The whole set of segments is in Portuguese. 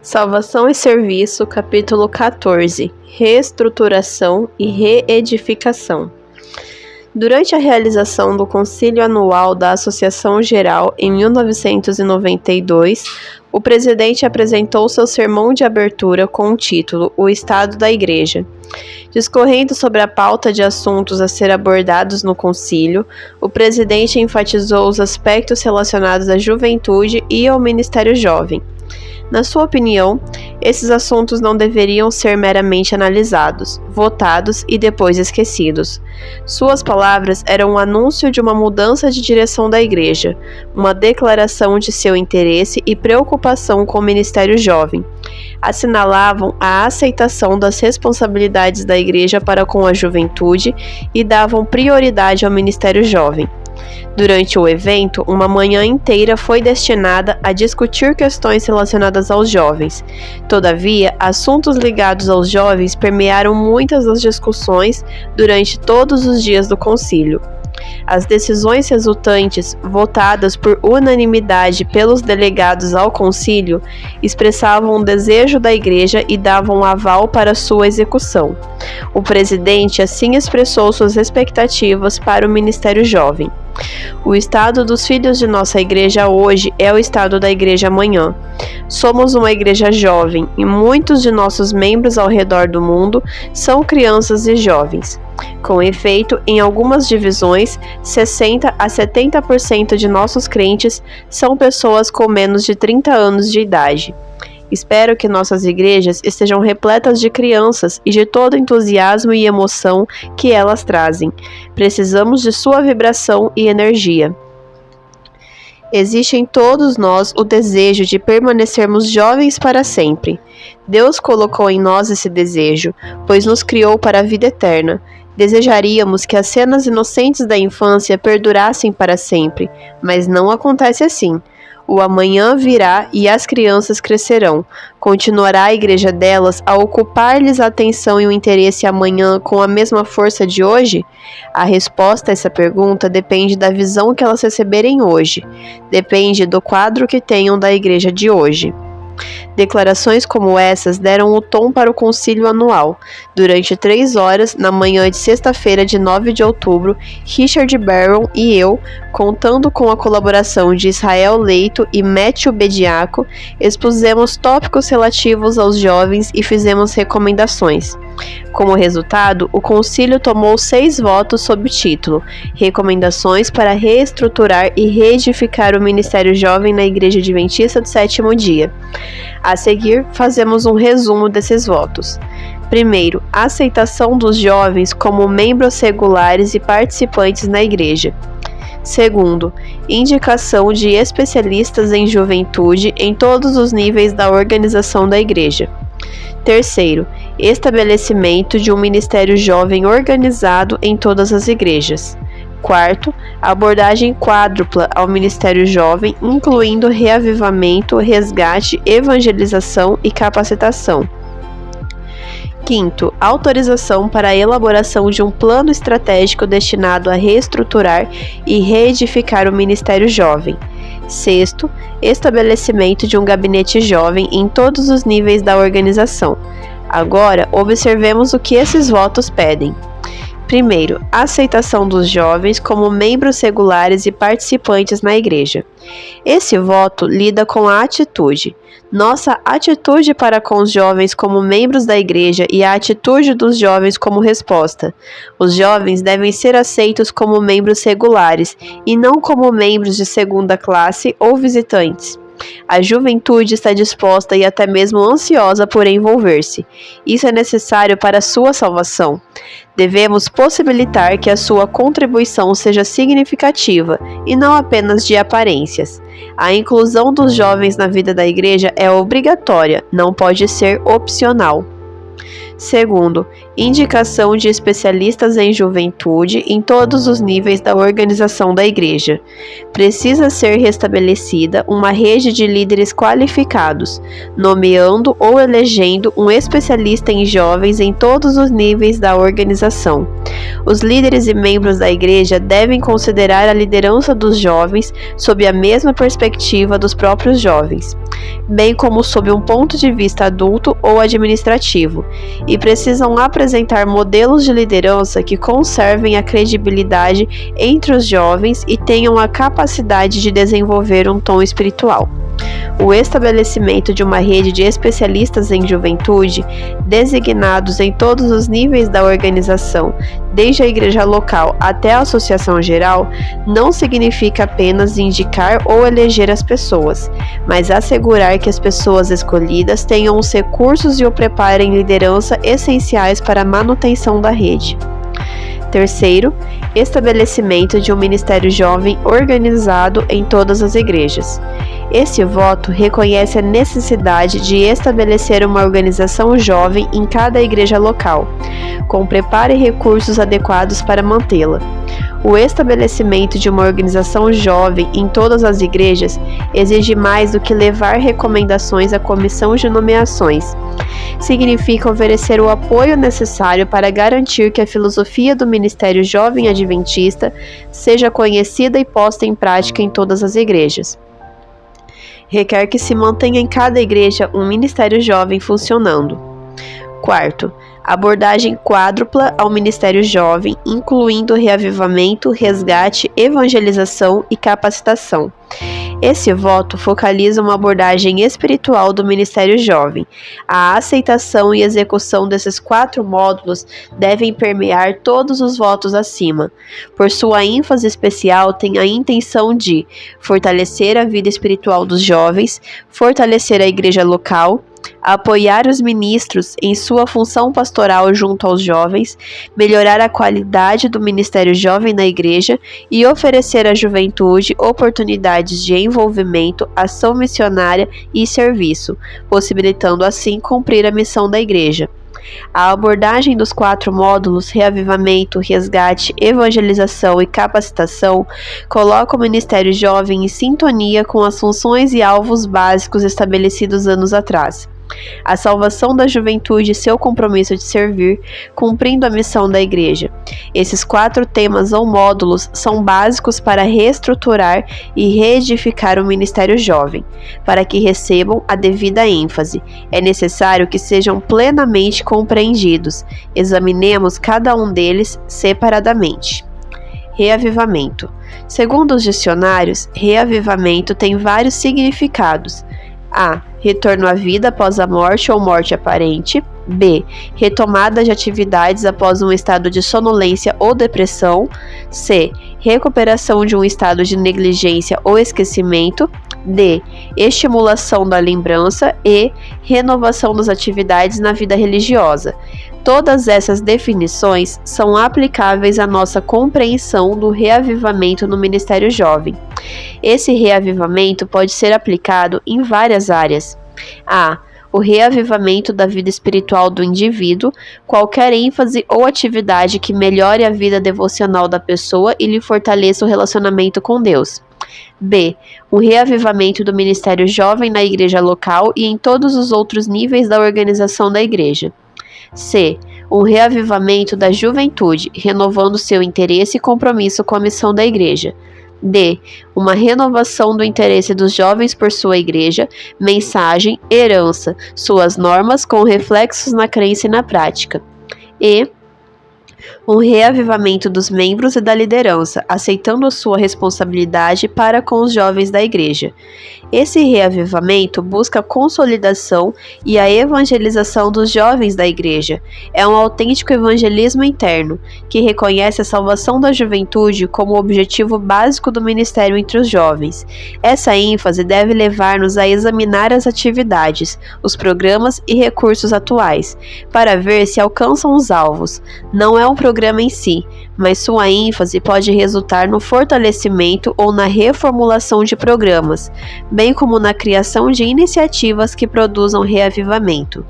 Salvação e Serviço, capítulo 14, Reestruturação e Reedificação. Durante a realização do Concílio Anual da Associação Geral em 1992, o presidente apresentou seu sermão de abertura com o título O Estado da Igreja. Discorrendo sobre a pauta de assuntos a ser abordados no concílio, o presidente enfatizou os aspectos relacionados à juventude e ao ministério jovem. Na sua opinião, esses assuntos não deveriam ser meramente analisados, votados e depois esquecidos. Suas palavras eram um anúncio de uma mudança de direção da Igreja, uma declaração de seu interesse e preocupação com o ministério jovem. Assinalavam a aceitação das responsabilidades da Igreja para com a juventude e davam prioridade ao ministério jovem. Durante o evento, uma manhã inteira foi destinada a discutir questões relacionadas aos jovens. Todavia, assuntos ligados aos jovens permearam muitas das discussões durante todos os dias do concílio. As decisões resultantes, votadas por unanimidade pelos delegados ao concílio, expressavam o desejo da Igreja e davam aval para sua execução. O presidente assim expressou suas expectativas para o ministério jovem. O estado dos filhos de nossa igreja hoje é o estado da igreja amanhã. Somos uma igreja jovem e muitos de nossos membros ao redor do mundo são crianças e jovens. Com efeito, em algumas divisões, 60 a 70% de nossos crentes são pessoas com menos de 30 anos de idade. Espero que nossas igrejas estejam repletas de crianças e de todo o entusiasmo e emoção que elas trazem. Precisamos de sua vibração e energia. Existe em todos nós o desejo de permanecermos jovens para sempre. Deus colocou em nós esse desejo, pois nos criou para a vida eterna. Desejaríamos que as cenas inocentes da infância perdurassem para sempre, mas não acontece assim. O amanhã virá e as crianças crescerão. Continuará a igreja delas a ocupar-lhes a atenção e o interesse amanhã com a mesma força de hoje? A resposta a essa pergunta depende da visão que elas receberem hoje. Depende do quadro que tenham da igreja de hoje. Declarações como essas deram o tom para o concílio anual. Durante 3 horas, na manhã de sexta-feira de 9 de outubro, Richard Barron e eu, contando com a colaboração de Israel Leito e Matthew Bediaco, expusemos tópicos relativos aos jovens e fizemos recomendações. Como resultado, o concílio tomou 6 votos sob o título Recomendações para reestruturar e reedificar o Ministério Jovem na Igreja Adventista do Sétimo Dia. A seguir, fazemos um resumo desses votos. Primeiro, a aceitação dos jovens como membros regulares e participantes na Igreja. Segundo, indicação de especialistas em juventude em todos os níveis da organização da Igreja. Terceiro, estabelecimento de um ministério jovem organizado em todas as igrejas. Quarto, abordagem quádrupla ao ministério jovem, incluindo reavivamento, resgate, evangelização e capacitação. Quinto, autorização para a elaboração de um plano estratégico destinado a reestruturar e reedificar o ministério jovem. Sexto, estabelecimento de um gabinete jovem em todos os níveis da organização. Agora, observemos o que esses votos pedem. Primeiro, a aceitação dos jovens como membros regulares e participantes na igreja. Esse voto lida com a atitude. Nossa atitude para com os jovens como membros da igreja e a atitude dos jovens como resposta. Os jovens devem ser aceitos como membros regulares e não como membros de segunda classe ou visitantes. A juventude está disposta e até mesmo ansiosa por envolver-se. Isso é necessário para a sua salvação. Devemos possibilitar que a sua contribuição seja significativa e não apenas de aparências. A inclusão dos jovens na vida da igreja é obrigatória, não pode ser opcional. Segundo, indicação de especialistas em juventude em todos os níveis da organização da igreja. Precisa ser restabelecida uma rede de líderes qualificados, nomeando ou elegendo um especialista em jovens em todos os níveis da organização. Os líderes e membros da igreja devem considerar a liderança dos jovens sob a mesma perspectiva dos próprios jovens. bem como sob um ponto de vista adulto ou administrativo, e precisam apresentar modelos de liderança que conservem a credibilidade entre os jovens e tenham a capacidade de desenvolver um tom espiritual. O estabelecimento de uma rede de especialistas em juventude, designados em todos os níveis da organização, desde a igreja local até a associação geral, não significa apenas indicar ou eleger as pessoas, mas assegurar que as pessoas escolhidas tenham os recursos e o preparo em liderança essenciais para a manutenção da rede. Terceiro, estabelecimento de um ministério jovem organizado em todas as igrejas. Esse voto reconhece a necessidade de estabelecer uma organização jovem em cada igreja local, com preparo e recursos adequados para mantê-la. O estabelecimento de uma organização jovem em todas as igrejas exige mais do que levar recomendações à comissão de nomeações. Significa oferecer o apoio necessário para garantir que a filosofia do Ministério Jovem Adventista seja conhecida e posta em prática em todas as igrejas. Requer que se mantenha em cada igreja um ministério jovem funcionando. Quarto, abordagem quádrupla ao ministério jovem, incluindo reavivamento, resgate, evangelização e capacitação. Esse voto focaliza uma abordagem espiritual do ministério jovem. A aceitação e execução desses 4 módulos devem permear todos os votos acima. Por sua ênfase especial, tem a intenção de fortalecer a vida espiritual dos jovens, fortalecer a igreja local, apoiar os ministros em sua função pastoral junto aos jovens, melhorar a qualidade do ministério jovem na igreja e oferecer à juventude oportunidades de envolvimento, ação missionária e serviço, possibilitando assim cumprir a missão da igreja. A abordagem dos 4 módulos, reavivamento, resgate, evangelização e capacitação, coloca o Ministério Jovem em sintonia com as funções e alvos básicos estabelecidos anos atrás. A salvação da juventude e seu compromisso de servir, cumprindo a missão da igreja. Esses 4 temas ou módulos são básicos para reestruturar e reedificar o ministério jovem. Para que recebam a devida ênfase, é necessário que sejam plenamente compreendidos. Examinemos cada um deles separadamente. Reavivamento. Segundo os dicionários, reavivamento tem vários significados. A. Retorno à vida após a morte ou morte aparente. B. Retomada de atividades após um estado de sonolência ou depressão. C. Recuperação de um estado de negligência ou esquecimento. D. Estimulação da lembrança. E. Renovação das atividades na vida religiosa. Todas essas definições são aplicáveis à nossa compreensão do reavivamento no Ministério Jovem. Esse reavivamento pode ser aplicado em várias áreas. A. O reavivamento da vida espiritual do indivíduo, qualquer ênfase ou atividade que melhore a vida devocional da pessoa e lhe fortaleça o relacionamento com Deus. B. O reavivamento do Ministério Jovem na igreja local e em todos os outros níveis da organização da igreja. C. Um reavivamento da juventude, renovando seu interesse e compromisso com a missão da igreja. D. Uma renovação do interesse dos jovens por sua igreja, mensagem, herança, suas normas com reflexos na crença e na prática. E. Um reavivamento dos membros e da liderança, aceitando a sua responsabilidade para com os jovens da igreja. Esse reavivamento busca a consolidação e a evangelização dos jovens da igreja. É um autêntico evangelismo interno, que reconhece a salvação da juventude como objetivo básico do ministério entre os jovens. Essa ênfase deve levar-nos a examinar as atividades, os programas e recursos atuais, para ver se alcançam os alvos. Não é um programa em si, mas sua ênfase pode resultar no fortalecimento ou na reformulação de programas, bem como na criação de iniciativas que produzam reavivamento.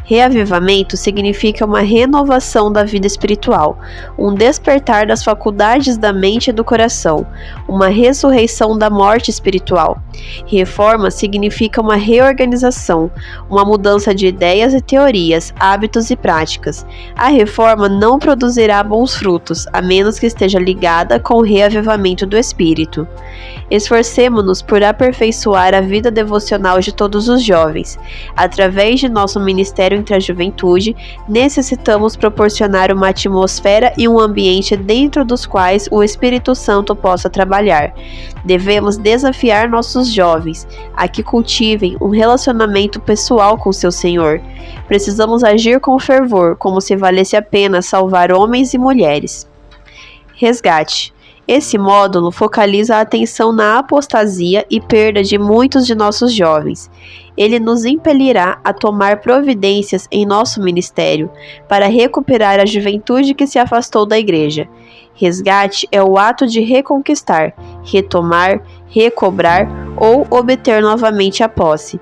Reavivamento significa uma renovação da vida espiritual, um despertar das faculdades da mente e do coração, uma ressurreição da morte espiritual. Reforma significa uma reorganização, uma mudança de ideias e teorias, hábitos e práticas. A reforma não produzirá bons frutos, a menos que esteja ligada com o reavivamento do espírito. Esforcemo-nos por aperfeiçoar a vida devocional de todos os jovens. Através de nosso ministério entre a juventude, necessitamos proporcionar uma atmosfera e um ambiente dentro dos quais o Espírito Santo possa trabalhar. Devemos desafiar nossos jovens a que cultivem um relacionamento pessoal com seu Senhor. Precisamos agir com fervor, como se valesse a pena salvar homens e mulheres. Resgate. Esse módulo focaliza a atenção na apostasia e perda de muitos de nossos jovens. Ele nos impelirá a tomar providências em nosso ministério para recuperar a juventude que se afastou da igreja. Resgate é o ato de reconquistar, retomar, recobrar ou obter novamente a posse.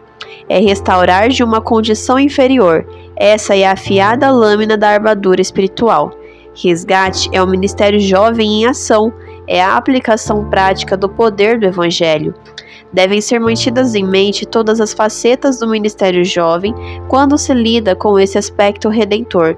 É restaurar de uma condição inferior. Essa é a afiada lâmina da armadura espiritual. Resgate é o ministério jovem em ação, é a aplicação prática do poder do Evangelho. Devem ser mantidas em mente todas as facetas do ministério jovem quando se lida com esse aspecto redentor.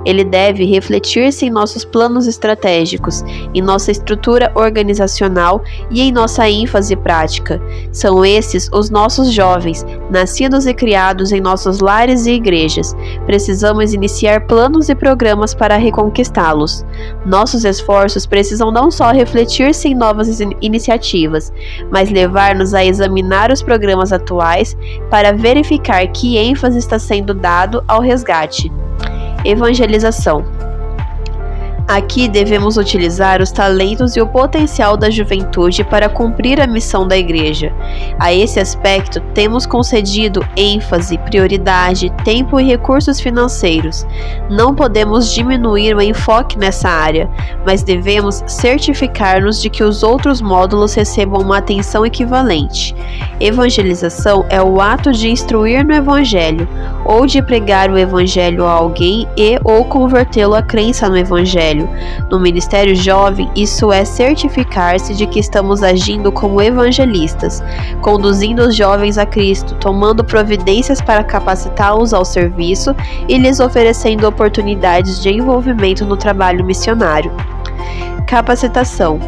Ele deve refletir-se em nossos planos estratégicos, em nossa estrutura organizacional e em nossa ênfase prática. São esses os nossos jovens, nascidos e criados em nossos lares e igrejas. Precisamos iniciar planos e programas para reconquistá-los. Nossos esforços precisam não só refletir-se em novas iniciativas, mas levar-nos a examinar os programas atuais para verificar que ênfase está sendo dado ao resgate. Evangelização. Aqui devemos utilizar os talentos e o potencial da juventude para cumprir a missão da igreja. A esse aspecto temos concedido ênfase, prioridade, tempo e recursos financeiros. Não podemos diminuir o enfoque nessa área, mas devemos certificar-nos de que os outros módulos recebam uma atenção equivalente. Evangelização é o ato de instruir no Evangelho, ou de pregar o Evangelho a alguém ou convertê-lo à crença no Evangelho. No ministério jovem, isso é certificar-se de que estamos agindo como evangelistas, conduzindo os jovens a Cristo, tomando providências para capacitá-los ao serviço e lhes oferecendo oportunidades de envolvimento no trabalho missionário. Capacitação.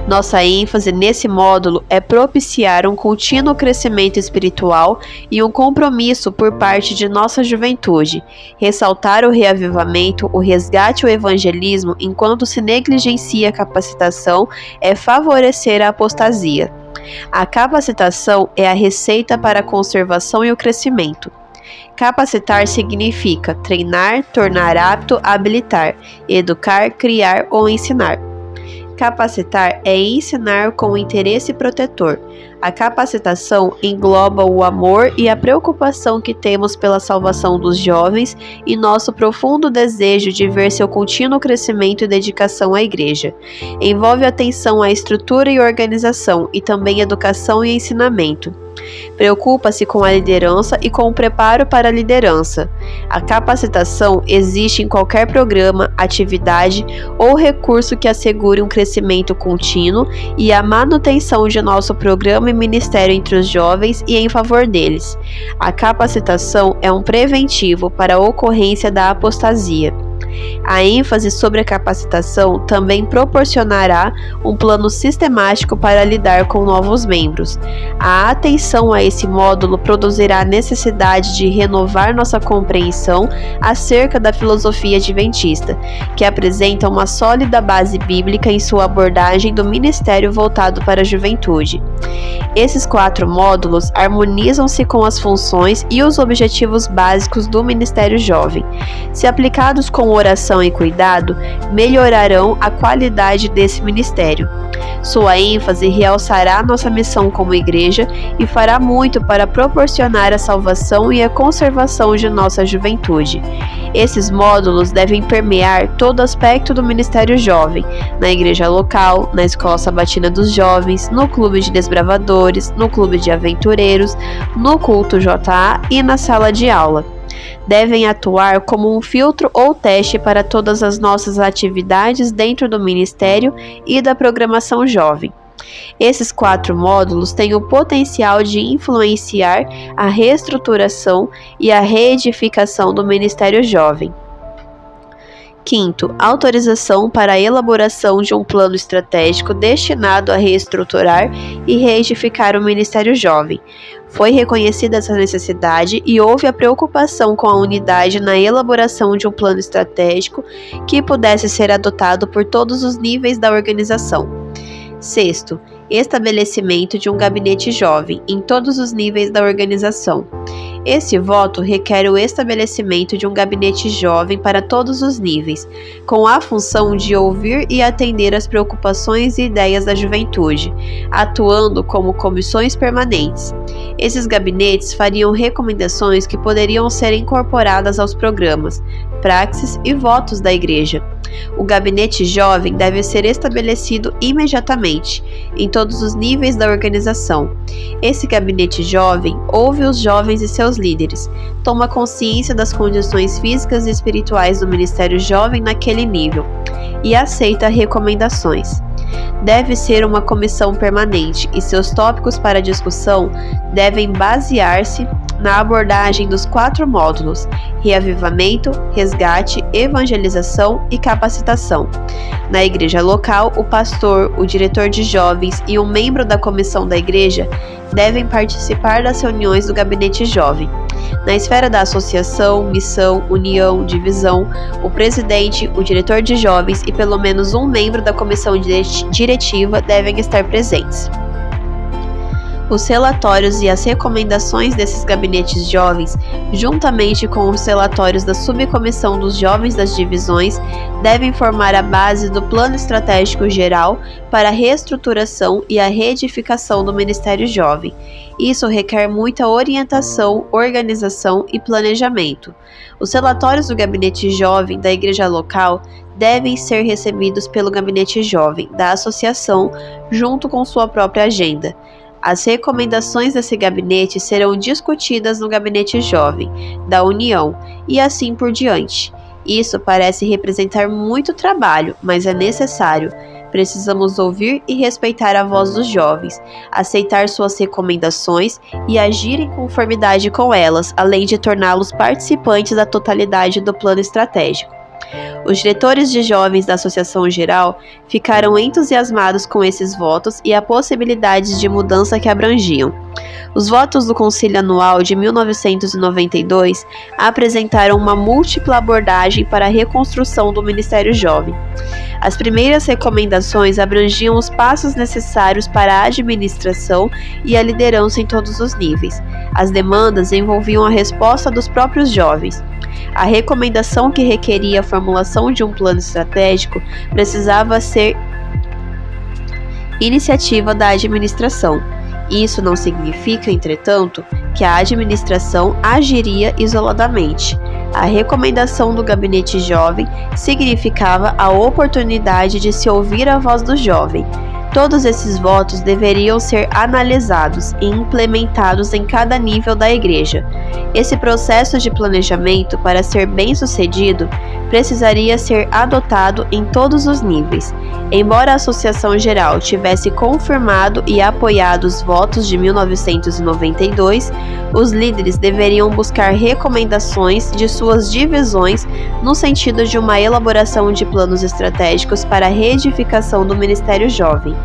Nossa ênfase nesse módulo é propiciar um contínuo crescimento espiritual e um compromisso por parte de nossa juventude, ressaltar o reavivamento, o resgate e o evangelismo enquanto se negligencia a capacitação é favorecer a apostasia. A capacitação é a receita para a conservação e o crescimento. Capacitar significa treinar, tornar apto, habilitar, educar, criar ou ensinar. Capacitar é ensinar com interesse protetor. A capacitação engloba o amor e a preocupação que temos pela salvação dos jovens e nosso profundo desejo de ver seu contínuo crescimento e dedicação à igreja. Envolve atenção à estrutura e organização e também educação e ensinamento. Preocupa-se com a liderança e com o preparo para a liderança. A capacitação existe em qualquer programa, atividade ou recurso que assegure um crescimento contínuo e a manutenção de nosso programa e ministério entre os jovens e em favor deles. A capacitação é um preventivo para a ocorrência da apostasia. A ênfase sobre a capacitação também proporcionará um plano sistemático para lidar com novos membros. A atenção a esse módulo produzirá a necessidade de renovar nossa compreensão acerca da filosofia adventista, que apresenta uma sólida base bíblica em sua abordagem do ministério voltado para a juventude. Esses 4 módulos harmonizam-se com as funções e os objetivos básicos do ministério jovem. Se aplicados com oração e cuidado, melhorarão a qualidade desse ministério. Sua ênfase realçará nossa missão como igreja e fará muito para proporcionar a salvação e a conservação de nossa juventude. Esses módulos devem permear todo aspecto do ministério jovem, na igreja local, na escola sabatina dos jovens, no clube de desbravadores, no clube de aventureiros, no culto JA e na sala de aula. Devem atuar como um filtro ou teste para todas as nossas atividades dentro do Ministério e da programação jovem. Esses 4 módulos têm o potencial de influenciar a reestruturação e a reedificação do Ministério Jovem. Quinto, autorização para a elaboração de um plano estratégico destinado a reestruturar e reedificar o Ministério Jovem. Foi reconhecida essa necessidade e houve a preocupação com a unidade na elaboração de um plano estratégico que pudesse ser adotado por todos os níveis da organização. Sexto, estabelecimento de um gabinete jovem em todos os níveis da organização. Esse voto requer o estabelecimento de um gabinete jovem para todos os níveis, com a função de ouvir e atender às preocupações e ideias da juventude, atuando como comissões permanentes. Esses gabinetes fariam recomendações que poderiam ser incorporadas aos programas, praxes e votos da Igreja. O gabinete jovem deve ser estabelecido imediatamente, em todos os níveis da organização. Esse gabinete jovem ouve os jovens e seus líderes, toma consciência das condições físicas e espirituais do ministério jovem naquele nível e aceita recomendações. Deve ser uma comissão permanente e seus tópicos para discussão devem basear-se na abordagem dos 4 módulos: reavivamento, resgate, evangelização e capacitação. Na igreja local, o pastor, o diretor de jovens e um membro da comissão da igreja devem participar das reuniões do gabinete jovem. Na esfera da associação, missão, união, divisão, o presidente, o diretor de jovens e pelo menos um membro da comissão diretiva devem estar presentes. Os relatórios e as recomendações desses gabinetes jovens, juntamente com os relatórios da subcomissão dos jovens das divisões, devem formar a base do plano estratégico geral para a reestruturação e a reedificação do Ministério Jovem. Isso requer muita orientação, organização e planejamento. Os relatórios do gabinete jovem da igreja local devem ser recebidos pelo gabinete jovem da associação, junto com sua própria agenda. As recomendações desse gabinete serão discutidas no gabinete jovem da União e assim por diante. Isso parece representar muito trabalho, mas é necessário. Precisamos ouvir e respeitar a voz dos jovens, aceitar suas recomendações e agir em conformidade com elas, além de torná-los participantes da totalidade do plano estratégico. Os diretores de jovens da Associação Geral ficaram entusiasmados com esses votos e a possibilidades de mudança que abrangiam. Os votos do Concílio Anual de 1992 apresentaram uma múltipla abordagem para a reconstrução do Ministério Jovem. As primeiras recomendações abrangiam os passos necessários para a administração e a liderança em todos os níveis. As demandas envolviam a resposta dos próprios jovens. A recomendação que requeria a formulação de um plano estratégico precisava ser iniciativa da administração. Isso não significa, entretanto, que a administração agiria isoladamente. A recomendação do gabinete jovem significava a oportunidade de se ouvir a voz do jovem. Todos esses votos deveriam ser analisados e implementados em cada nível da igreja. Esse processo de planejamento, para ser bem-sucedido, precisaria ser adotado em todos os níveis. Embora a Associação Geral tivesse confirmado e apoiado os votos de 1992, os líderes deveriam buscar recomendações de suas divisões no sentido de uma elaboração de planos estratégicos para a reedificação do Ministério Jovem.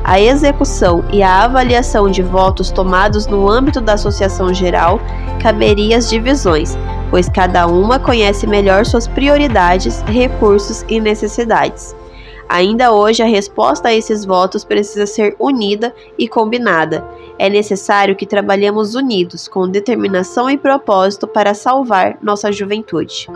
A execução e a avaliação de votos tomados no âmbito da Associação Geral caberia às divisões, pois cada uma conhece melhor suas prioridades, recursos e necessidades. Ainda hoje, a resposta a esses votos precisa ser unida e combinada. É necessário que trabalhemos unidos, com determinação e propósito para salvar nossa juventude.